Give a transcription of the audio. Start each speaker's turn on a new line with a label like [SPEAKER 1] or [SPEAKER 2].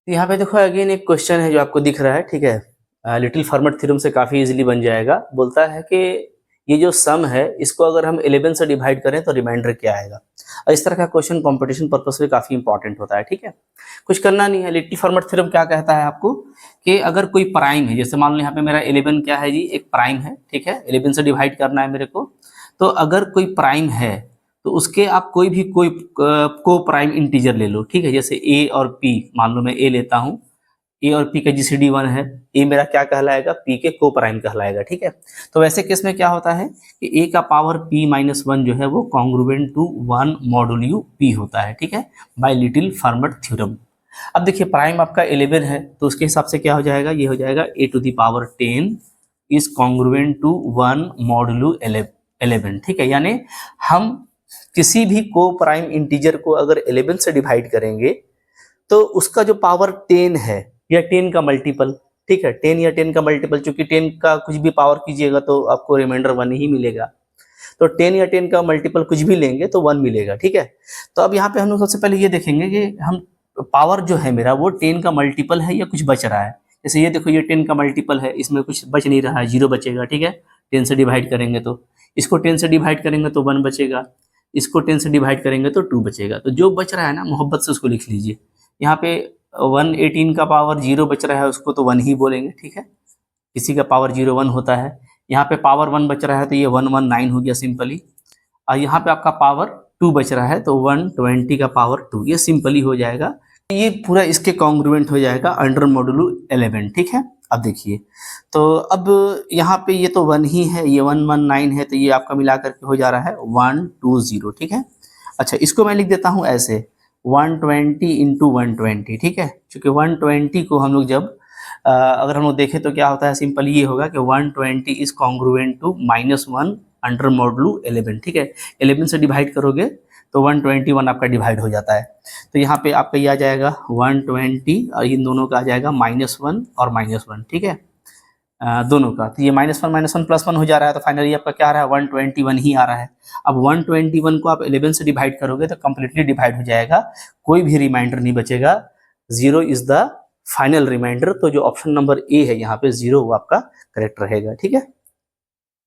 [SPEAKER 1] यहाँ पे देखो अगेन एक क्वेश्चन है जो आपको दिख रहा है, ठीक है। लिटिल फॉर्मेट थ्योरम से काफ़ी इजीली बन जाएगा। बोलता है कि ये जो सम है इसको अगर हम 11 से डिवाइड करें तो रिमाइंडर क्या आएगा। और इस तरह का क्वेश्चन कंपटीशन पर्पस से काफ़ी इंपॉर्टेंट होता है, ठीक है। कुछ करना नहीं है। लिटिल फॉर्मेट थ्योरम क्या कहता है आपको कि अगर कोई प्राइम है, जैसे मान लो यहाँ पे मेरा 11 क्या है जी, एक प्राइम है, ठीक है। 11 से डिवाइड करना है मेरे को, तो अगर कोई प्राइम है तो उसके आप कोई को प्राइम इंटीजर ले लो, ठीक है। जैसे ए और पी, मान लो मैं ए लेता हूँ, ए और पी का जीसीडी 1 है, ए मेरा क्या कहलाएगा, पी के को प्राइम कहलाएगा, ठीक है। तो वैसे केस में क्या होता है कि ए का पावर पी माइनस 1 जो है वो कॉन्ग्रुएंट टू 1 मॉडुलो पी होता है, ठीक है, बाय लिटिल फॉर्मेट थ्योरम। अब देखिए प्राइम आपका 11 है तो उसके हिसाब से क्या हो जाएगा, ये हो जाएगा a to the power 10 is congruent to 1 modulo 11, ठीक है। यानी हम किसी भी को प्राइम इंटीजर को अगर 11 से डिवाइड करेंगे तो उसका जो पावर 10 है या 10 का मल्टीपल, ठीक है, 10 या 10 का मल्टीपल, चूंकि 10 का कुछ भी पावर कीजिएगा तो आपको रिमाइंडर 1 ही मिलेगा। तो 10 या 10 का मल्टीपल कुछ भी लेंगे तो 1 मिलेगा, ठीक है। तो अब यहाँ पे हम लोग सबसे पहले ये देखेंगे कि हम पावर जो है मेरा वो 10 का मल्टीपल है या कुछ बच रहा है। जैसे ये देखो, ये 10 का मल्टीपल है, इसमें कुछ बच नहीं रहा है, 0 बचेगा, ठीक है। 10 से डिवाइड करेंगे तो इसको 10 से डिवाइड करेंगे तो 1 बचेगा, इसको 10 से डिवाइड करेंगे तो 2 बचेगा। तो जो बच रहा है ना, मोहब्बत से उसको लिख लीजिए। यहाँ पे 118 का पावर 0 बच रहा है, उसको तो 1 ही बोलेंगे, ठीक है। किसी का पावर 0 1 होता है। यहाँ पे पावर 1 बच रहा है तो ये 119 हो गया सिंपली। और यहाँ पे आपका पावर 2 बच रहा है तो 120 का पावर 2, ये सिंपली हो जाएगा। ये पूरा इसके कॉन्ग्रुएंट हो जाएगा अंडर मॉडुलो 11, ठीक है। अब देखिए, तो अब यहाँ पे ये तो 1 ही है, ये 119 है, तो ये आपका मिला करके हो जा रहा है 120, ठीक है। अच्छा, इसको मैं लिख देता हूँ ऐसे 120 इंटू 120, ठीक है। चूँकि 120 को हम लोग जब अगर हम लोग देखें तो क्या होता है, सिंपल ये होगा कि 120 is congruent to -1 under modulo 11, ठीक है। 11 से डिवाइड करोगे तो 121 आपका डिवाइड हो जाता है। तो यहाँ पे आपका ये आ जाएगा 120 और इन दोनों का आ जाएगा -1 और -1, ठीक है, दोनों का। तो ये -1 +1 हो जा रहा है, तो फाइनली आपका क्या आ रहा है, 121 ही आ रहा है। अब 121 को आप 11 से डिवाइड करोगे तो कंप्लीटली डिवाइड हो जाएगा, कोई भी रिमाइंडर नहीं बचेगा, 0 इज द फाइनल रिमाइंडर। तो जो ऑप्शन नंबर ए है यहाँ पे 0 वो आपका करेक्ट रहेगा, ठीक है।